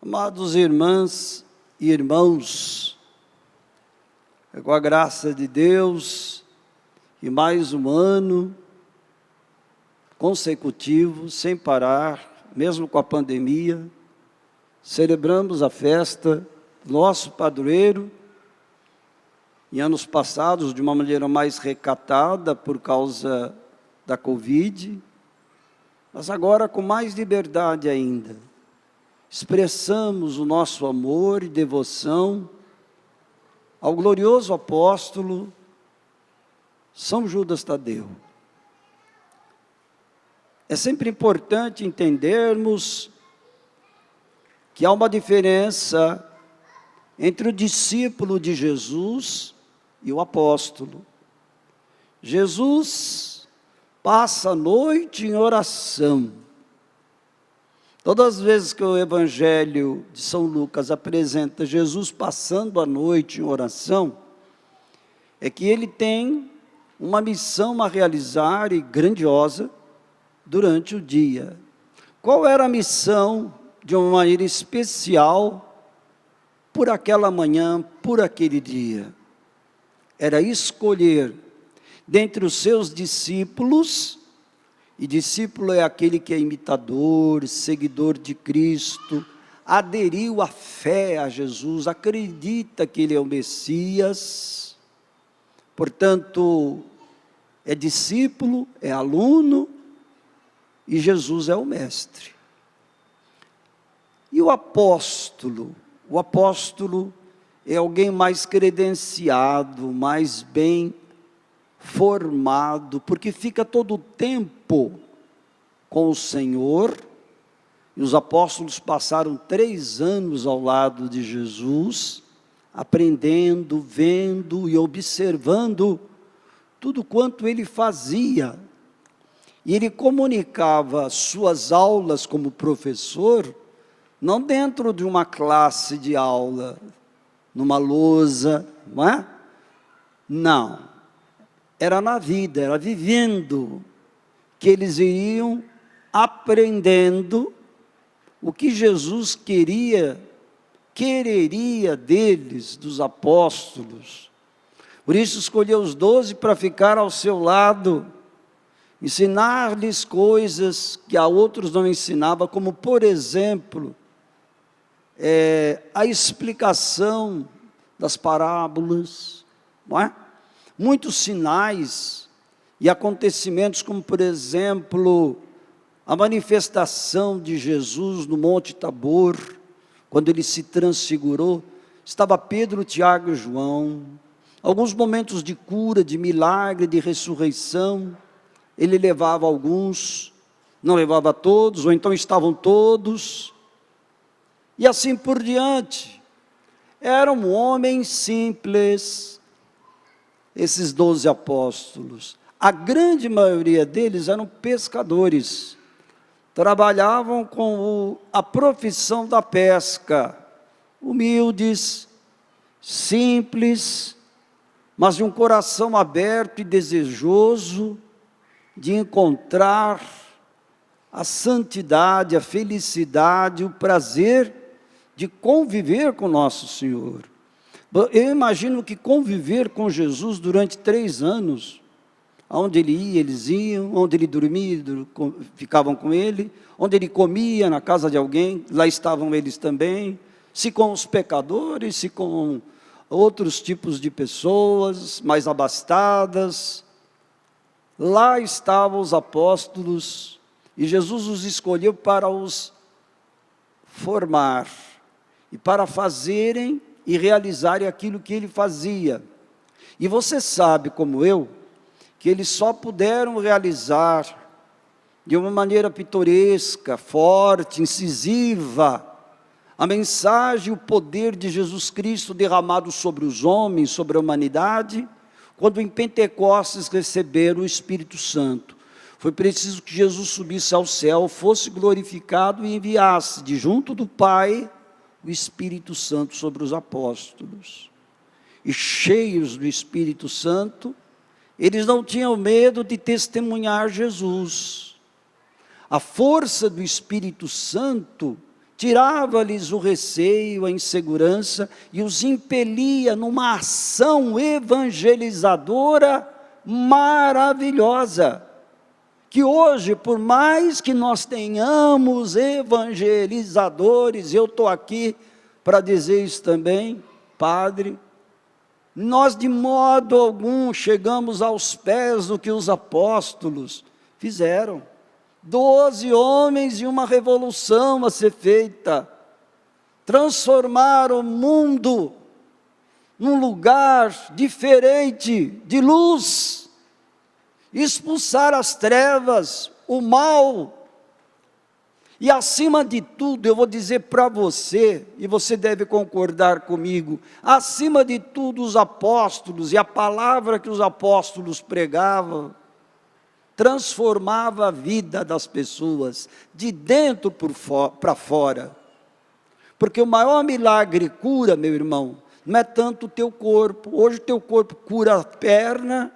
Amados irmãs e irmãos, com a graça de Deus e mais um ano consecutivo, sem parar, mesmo com a pandemia, celebramos a festa do nosso padroeiro, em anos passados de uma maneira mais recatada por causa da Covid, mas agora com mais liberdade ainda. Expressamos o nosso amor e devoção ao glorioso apóstolo São Judas Tadeu. É sempre importante entendermos que há uma diferença entre o discípulo de Jesus e o apóstolo. Jesus passa a noite em oração. Todas as vezes que o Evangelho de São Lucas apresenta Jesus passando a noite em oração, é que ele tem uma missão a realizar e grandiosa durante o dia. Qual era a missão de uma maneira especial por aquela manhã, por aquele dia? Era escolher dentre os seus discípulos. E discípulo é aquele que é imitador, seguidor de Cristo, aderiu à fé a Jesus, acredita que Ele é o Messias, portanto, é discípulo, é aluno, e Jesus é o mestre. E o apóstolo é alguém mais credenciado, mais bem formado, porque fica todo o tempo com o Senhor, e os apóstolos passaram 3 anos ao lado de Jesus, aprendendo, vendo e observando tudo quanto ele fazia, e ele comunicava suas aulas como professor, não dentro de uma classe de aula, numa lousa, não é? Não. Era na vida, era vivendo, que eles iriam aprendendo o que Jesus quereria deles, dos apóstolos. Por isso escolheu os 12 para ficar ao seu lado, ensinar-lhes coisas que a outros não ensinava, como por exemplo, a explicação das parábolas, não é? Muitos sinais e acontecimentos, como por exemplo, a manifestação de Jesus no Monte Tabor, quando ele se transfigurou, estava Pedro, Tiago e João, alguns momentos de cura, de milagre, de ressurreição, ele levava alguns, não levava todos, ou então estavam todos, e assim por diante. Era um homem simples, esses 12 apóstolos. A grande maioria deles eram pescadores, trabalhavam com a profissão da pesca, humildes, simples, mas de um coração aberto e desejoso de encontrar a santidade, a felicidade, o prazer de conviver com nosso Senhor. Eu imagino que conviver com Jesus durante 3 anos, onde ele ia, eles iam, onde ele dormia, ficavam com ele, onde ele comia, na casa de alguém, lá estavam eles também, se com os pecadores, se com outros tipos de pessoas, mais abastadas, lá estavam os apóstolos, e Jesus os escolheu para os formar, e para fazerem e realizarem aquilo que ele fazia. E você sabe, como eu, que eles só puderam realizar de uma maneira pitoresca, forte, incisiva, a mensagem e o poder de Jesus Cristo derramado sobre os homens, sobre a humanidade, quando em Pentecostes receberam o Espírito Santo. Foi preciso que Jesus subisse ao céu, fosse glorificado e enviasse de junto do Pai o Espírito Santo sobre os apóstolos. E cheios do Espírito Santo, eles não tinham medo de testemunhar Jesus. A força do Espírito Santo tirava-lhes o receio, a insegurança e os impelia numa ação evangelizadora maravilhosa. Que hoje, por mais que nós tenhamos evangelizadores, eu estou aqui para dizer isso também, Padre, nós de modo algum chegamos aos pés do que os apóstolos fizeram. 12 homens e uma revolução a ser feita, transformar o mundo num lugar diferente, de luz, expulsar as trevas, o mal. E acima de tudo, eu vou dizer para você, e você deve concordar comigo, acima de tudo os apóstolos, e a palavra que os apóstolos pregavam, transformava a vida das pessoas, de dentro para fora. Porque o maior milagre cura, meu irmão, não é tanto o teu corpo. Hoje o teu corpo cura a perna,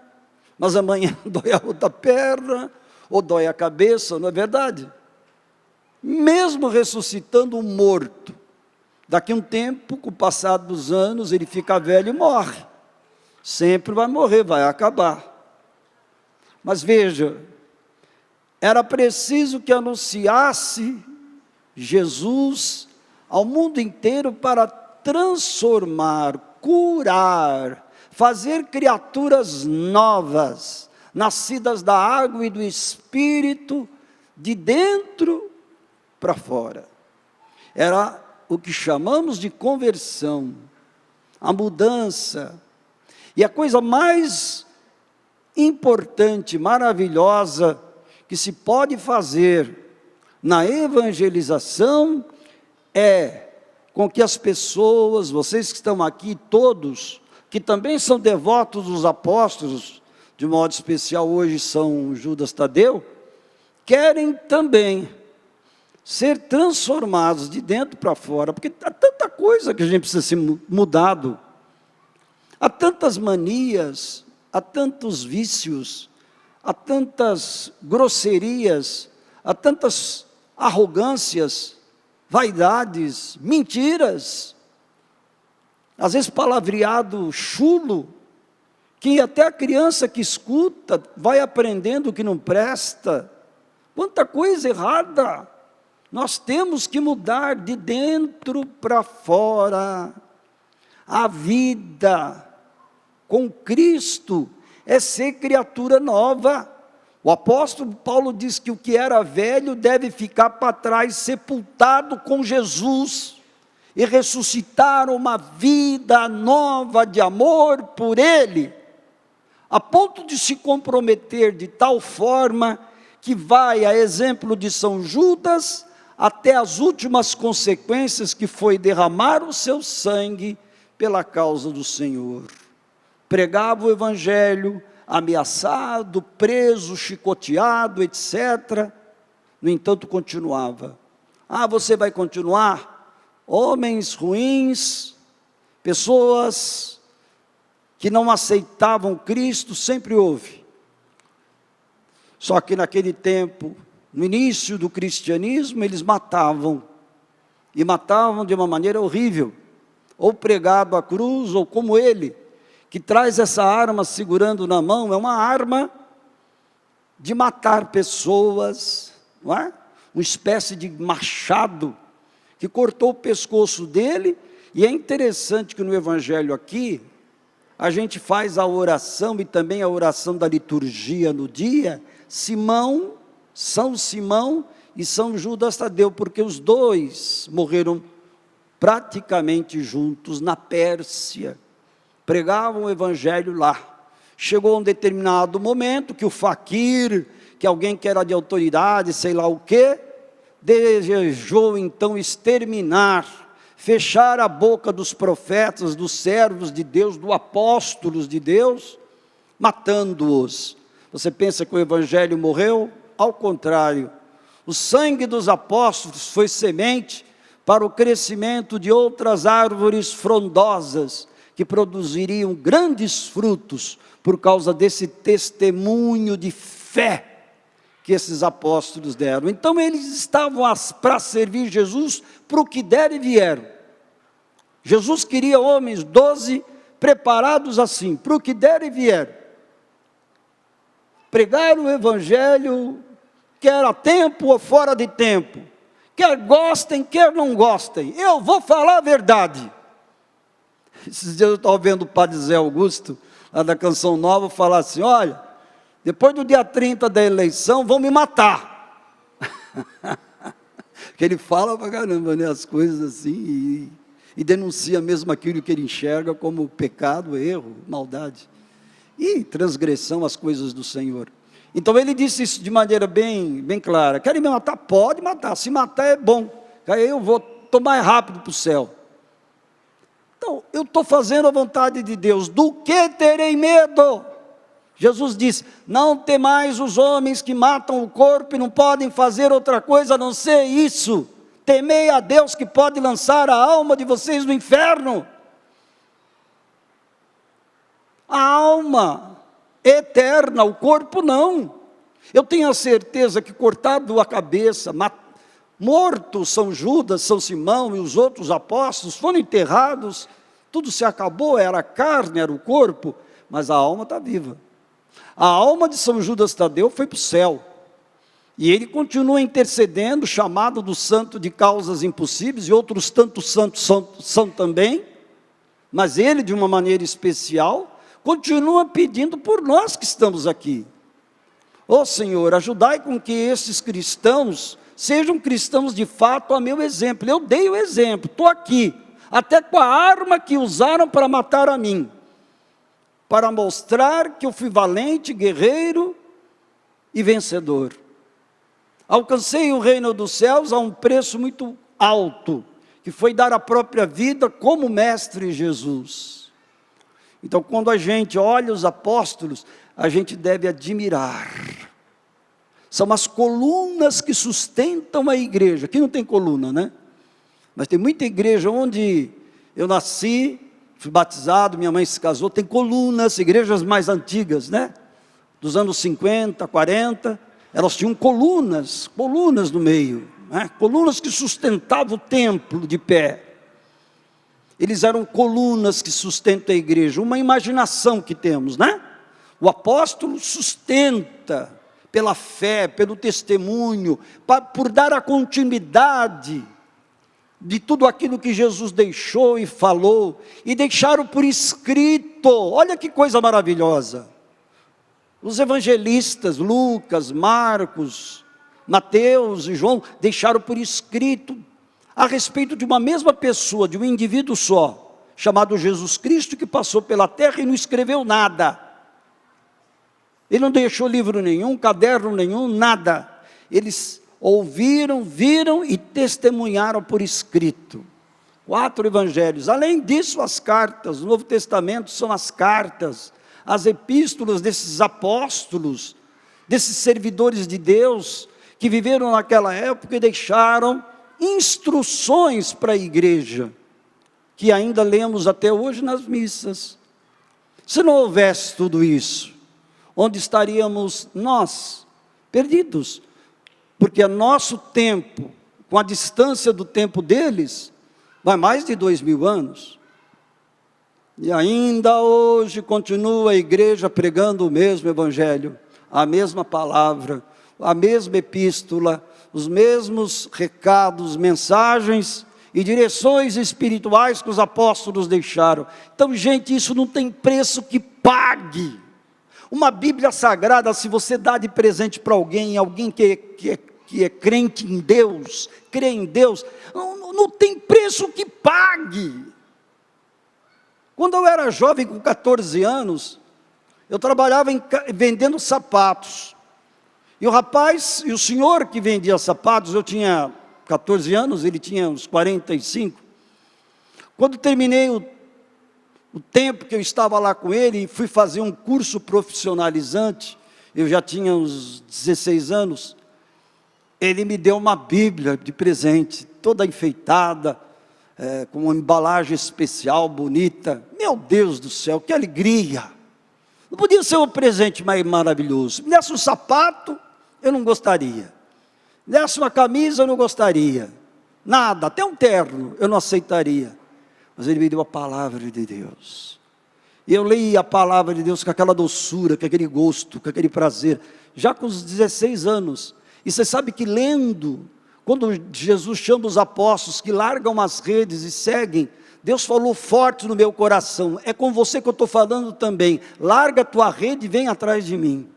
mas amanhã dói a outra perna, ou dói a cabeça, não é verdade? Mesmo ressuscitando um morto, daqui a um tempo, com o passar dos anos, ele fica velho e morre. Sempre vai morrer, vai acabar. Mas veja, era preciso que anunciasse Jesus ao mundo inteiro para transformar, curar, fazer criaturas novas, nascidas da água e do Espírito, de dentro para fora. Era o que chamamos de conversão, a mudança. E a coisa mais importante, maravilhosa, que se pode fazer na evangelização é com que as pessoas, vocês que estão aqui, todos, que também são devotos dos apóstolos, de modo especial hoje São Judas Tadeu, querem também ser transformados de dentro para fora, porque há tanta coisa que a gente precisa ser mudado, há tantas manias, há tantos vícios, há tantas grosserias, há tantas arrogâncias, vaidades, mentiras, às vezes palavreado chulo, que até a criança que escuta vai aprendendo o que não presta. Quanta coisa errada! Nós temos que mudar de dentro para fora. A vida com Cristo é ser criatura nova. O apóstolo Paulo diz que o que era velho deve ficar para trás, sepultado com Jesus, e ressuscitar uma vida nova de amor por Ele, a ponto de se comprometer de tal forma que vai, a exemplo de São Judas, até as últimas consequências, que foi derramar o seu sangue pela causa do Senhor. Pregava o Evangelho, ameaçado, preso, chicoteado, etc. No entanto, continuava. Ah, você vai continuar? Homens ruins, pessoas que não aceitavam Cristo, sempre houve. Só que naquele tempo, no início do cristianismo, eles matavam. E matavam de uma maneira horrível. Ou pregado à cruz, ou como ele, que traz essa arma segurando na mão, é uma arma de matar pessoas, não é? Uma espécie de machado, que cortou o pescoço dele. E é interessante que no Evangelho aqui, a gente faz a oração, e também a oração da liturgia no dia, São Simão e São Judas Tadeu, porque os dois morreram praticamente juntos na Pérsia, pregavam o Evangelho lá. Chegou um determinado momento que o faquir, que alguém que era de autoridade, sei lá o quê, desejou então exterminar, fechar a boca dos profetas, dos servos de Deus, dos apóstolos de Deus, matando-os. Você pensa que o Evangelho morreu? Ao contrário, o sangue dos apóstolos foi semente para o crescimento de outras árvores frondosas, que produziriam grandes frutos, por causa desse testemunho de fé que esses apóstolos deram. Então eles estavam para servir Jesus para o que der e vier. Jesus queria homens, 12, preparados assim, para o que der e vier. Pregar o evangelho, quer a tempo ou fora de tempo. Quer gostem, quer não gostem. Eu vou falar a verdade. Esses dias eu estava vendo o padre Zé Augusto, lá da Canção Nova, falar assim: olha, depois do dia 30 da eleição, vão me matar. Porque ele fala pra caramba, né, as coisas assim, e denuncia mesmo aquilo que ele enxerga como pecado, erro, maldade. E transgressão às coisas do Senhor. Então ele disse isso de maneira bem clara: querem me matar? Pode matar, se matar é bom, aí eu estou mais rápido para o céu. Então, eu estou fazendo a vontade de Deus, do que terei medo? Jesus disse: não temais os homens que matam o corpo e não podem fazer outra coisa a não ser isso. Temei a Deus que pode lançar a alma de vocês no inferno. A alma eterna, o corpo não. Eu tenho a certeza que cortado a cabeça, mortos São Judas, São Simão e os outros apóstolos, foram enterrados, tudo se acabou, era a carne, era o corpo, mas a alma está viva. A alma de São Judas Tadeu foi para o céu, e ele continua intercedendo, chamado do santo de causas impossíveis, e outros tantos santos são também, mas ele, de uma maneira especial, continua pedindo por nós que estamos aqui. Ó Senhor, ajudai com que esses cristãos sejam cristãos de fato a meu exemplo. Eu dei o exemplo, estou aqui, até com a arma que usaram para matar a mim, para mostrar que eu fui valente, guerreiro e vencedor. Alcancei o reino dos céus a um preço muito alto, que foi dar a própria vida como mestre Jesus. Então, quando a gente olha os apóstolos, a gente deve admirar. São as colunas que sustentam a igreja. Aqui não tem coluna, né? Mas tem muita igreja onde eu nasci, fui batizado, minha mãe se casou, tem colunas, igrejas mais antigas, né? Dos anos 50, 40, elas tinham colunas no meio, né? Colunas que sustentavam o templo de pé. Eles eram colunas que sustentam a igreja, uma imaginação que temos, né? O apóstolo sustenta pela fé, pelo testemunho, por dar a continuidade de tudo aquilo que Jesus deixou e falou, e deixaram por escrito. Olha que coisa maravilhosa. Os evangelistas, Lucas, Marcos, Mateus e João, deixaram por escrito a respeito de uma mesma pessoa, de um indivíduo só, chamado Jesus Cristo, que passou pela terra e não escreveu nada. Ele não deixou livro nenhum, caderno nenhum, nada. Eles ouviram, viram e testemunharam por escrito. 4 evangelhos. Além disso, as cartas. O Novo Testamento são as cartas, as epístolas desses apóstolos, desses servidores de Deus, que viveram naquela época e deixaram instruções para a igreja, que ainda lemos até hoje nas missas. Se não houvesse tudo isso, onde estaríamos nós? Perdidos. Porque o nosso tempo, com a distância do tempo deles, vai mais de 2000 anos. E ainda hoje continua a igreja pregando o mesmo evangelho, a mesma palavra, a mesma epístola, os mesmos recados, mensagens e direções espirituais que os apóstolos deixaram. Então, gente, isso não tem preço que pague. Uma Bíblia Sagrada, se você dá de presente para alguém que é crente em Deus, crê em Deus, não tem preço que pague. Quando eu era jovem, com 14 anos, eu trabalhava vendendo sapatos. E o rapaz, e o senhor que vendia sapatos, eu tinha 14 anos, ele tinha uns 45. Quando terminei o tempo que eu estava lá com ele, e fui fazer um curso profissionalizante, eu já tinha uns 16 anos, ele me deu uma Bíblia de presente, toda enfeitada, com uma embalagem especial, bonita. Meu Deus do céu, que alegria! Não podia ser um presente mais maravilhoso. Me desse um sapato, eu não gostaria. Desse uma camisa, eu não gostaria. Nada, até um terno, eu não aceitaria. Mas ele me deu a palavra de Deus. E eu li a palavra de Deus com aquela doçura, com aquele gosto, com aquele prazer, já com os 16 anos. E você sabe que lendo, quando Jesus chama os apóstolos que largam as redes e seguem, Deus falou forte no meu coração, é com você que eu estou falando também, larga a tua rede e vem atrás de mim.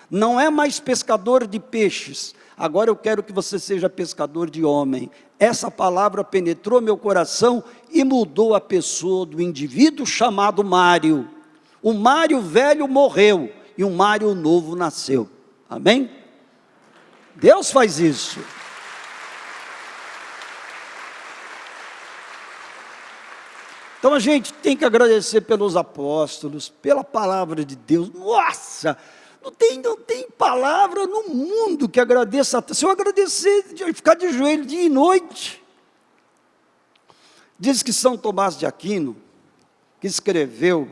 Não é mais pescador de peixes, agora eu quero que você seja pescador de homem. Essa palavra penetrou meu coração e mudou a pessoa do indivíduo chamado Mário. O Mário velho morreu e um Mário novo nasceu. Amém? Deus faz isso. Então a gente tem que agradecer pelos apóstolos, pela palavra de Deus. Nossa, não tem palavra no mundo que agradeça. Se eu agradecer, ficar de joelho dia e noite. Diz que São Tomás de Aquino, que escreveu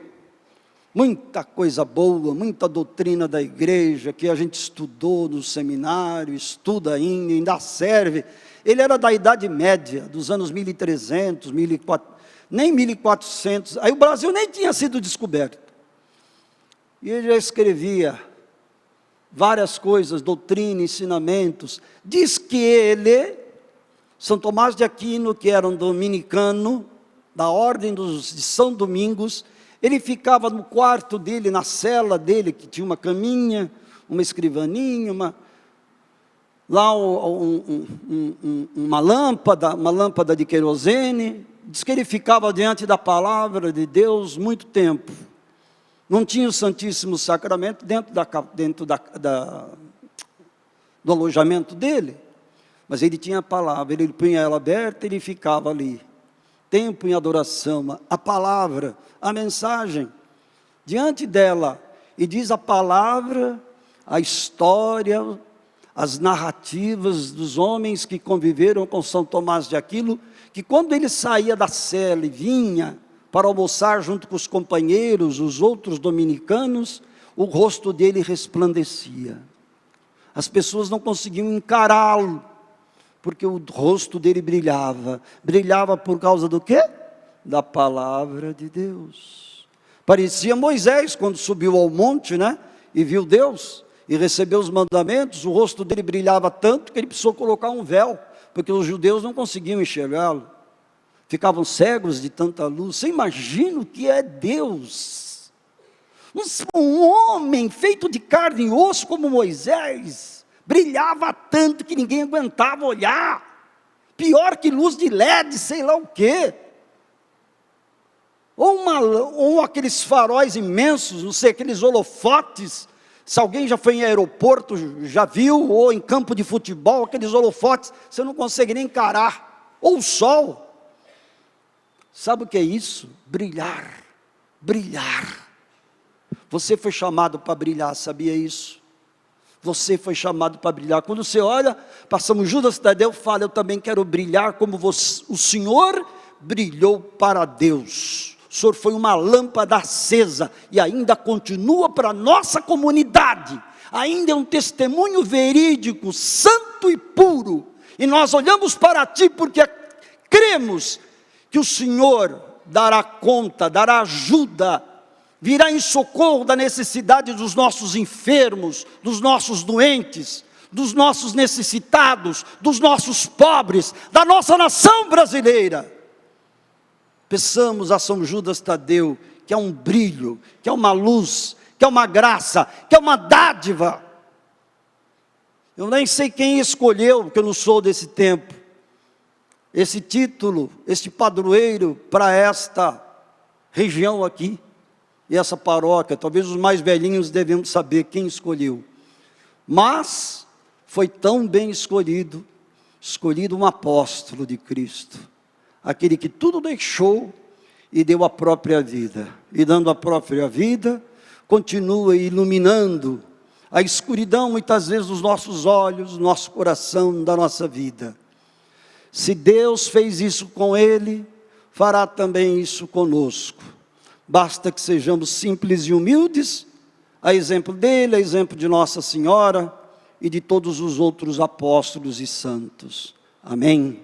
muita coisa boa, muita doutrina da igreja, que a gente estudou no seminário, estuda ainda serve. Ele era da Idade Média, dos anos 1300, 1400, nem 1400, aí o Brasil nem tinha sido descoberto. E ele já escrevia várias coisas, doutrina, ensinamentos. Diz que ele, São Tomás de Aquino, que era um dominicano, da ordem de São Domingos, ele ficava no quarto dele, na cela dele, que tinha uma caminha, uma escrivaninha, lá uma lâmpada de querosene. Diz que ele ficava diante da palavra de Deus muito tempo. Não tinha o Santíssimo Sacramento dentro do alojamento dele, mas ele tinha a palavra, ele punha ela aberta e ele ficava ali. Tempo em adoração, a palavra, a mensagem, diante dela. E diz a palavra, a história, as narrativas dos homens que conviveram com São Tomás de Aquino, que quando ele saía da cela e vinha para almoçar junto com os companheiros, os outros dominicanos, o rosto dele resplandecia. As pessoas não conseguiam encará-lo, porque o rosto dele brilhava. Brilhava por causa do quê? Da palavra de Deus. Parecia Moisés quando subiu ao monte, né? E viu Deus, e recebeu os mandamentos. O rosto dele brilhava tanto que ele precisou colocar um véu, porque os judeus não conseguiam enxergá-lo. Ficavam cegos de tanta luz. Você imagina o que é Deus? Um homem feito de carne e osso como Moisés, brilhava tanto que ninguém aguentava olhar. Pior que luz de LED, sei lá o quê. Ou aqueles faróis imensos, não sei, aqueles holofotes. Se alguém já foi em aeroporto, já viu, ou em campo de futebol, aqueles holofotes, você não consegue nem encarar. Ou o sol. Sabe o que é isso? Brilhar, brilhar. Você foi chamado para brilhar, sabia isso? Você foi chamado para brilhar. Quando você olha para São Judas Tadeu, fala, eu também quero brilhar como você, o Senhor brilhou para Deus. O Senhor foi uma lâmpada acesa e ainda continua para a nossa comunidade. Ainda é um testemunho verídico, santo e puro. E nós olhamos para ti porque cremos que o Senhor dará conta, dará ajuda, virá em socorro da necessidade dos nossos enfermos, dos nossos doentes, dos nossos necessitados, dos nossos pobres, da nossa nação brasileira. Peçamos a São Judas Tadeu, que é um brilho, que é uma luz, que é uma graça, que é uma dádiva. Eu nem sei quem escolheu, porque eu não sou desse tempo, esse título, este padroeiro para esta região aqui, e essa paróquia. Talvez os mais velhinhos devem saber quem escolheu, mas foi tão bem escolhido um apóstolo de Cristo, aquele que tudo deixou e deu a própria vida, e dando a própria vida, continua iluminando a escuridão muitas vezes dos nossos olhos, do nosso coração, da nossa vida. Se Deus fez isso com ele, fará também isso conosco. Basta que sejamos simples e humildes, a exemplo dele, a exemplo de Nossa Senhora, e de todos os outros apóstolos e santos. Amém.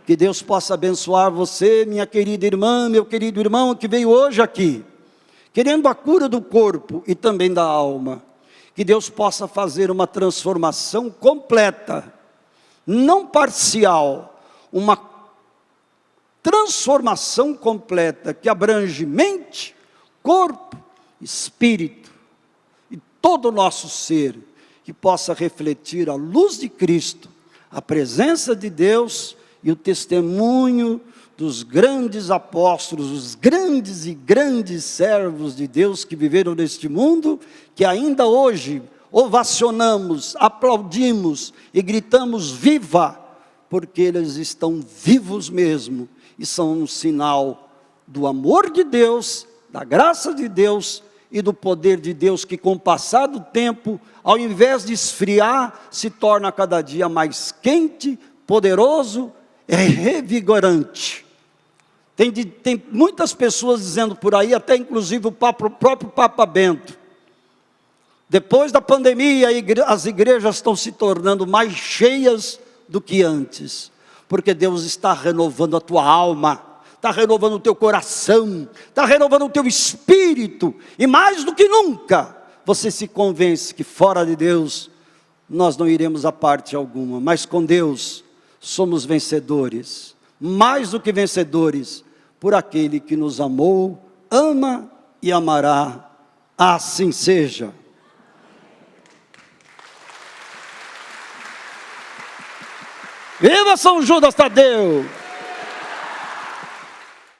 Que Deus possa abençoar você, minha querida irmã, meu querido irmão, que veio hoje aqui, querendo a cura do corpo e também da alma. Que Deus possa fazer uma transformação completa, não parcial, uma transformação completa, que abrange mente, corpo, espírito e todo o nosso ser, que possa refletir a luz de Cristo, a presença de Deus e o testemunho dos grandes apóstolos, os grandes e grandes servos de Deus que viveram neste mundo, que ainda hoje ovacionamos, aplaudimos e gritamos viva, porque eles estão vivos mesmo e são um sinal do amor de Deus, da graça de Deus e do poder de Deus, que com o passar do tempo, ao invés de esfriar, se torna cada dia mais quente, poderoso e revigorante. Tem muitas pessoas dizendo por aí, até inclusive o próprio Papa Bento, depois da pandemia, as igrejas estão se tornando mais cheias do que antes, porque Deus está renovando a tua alma, está renovando o teu coração, está renovando o teu espírito, e mais do que nunca, você se convence que fora de Deus, nós não iremos a parte alguma, mas com Deus, somos vencedores, mais do que vencedores, por aquele que nos amou, ama e amará, assim seja. Viva São Judas Tadeu!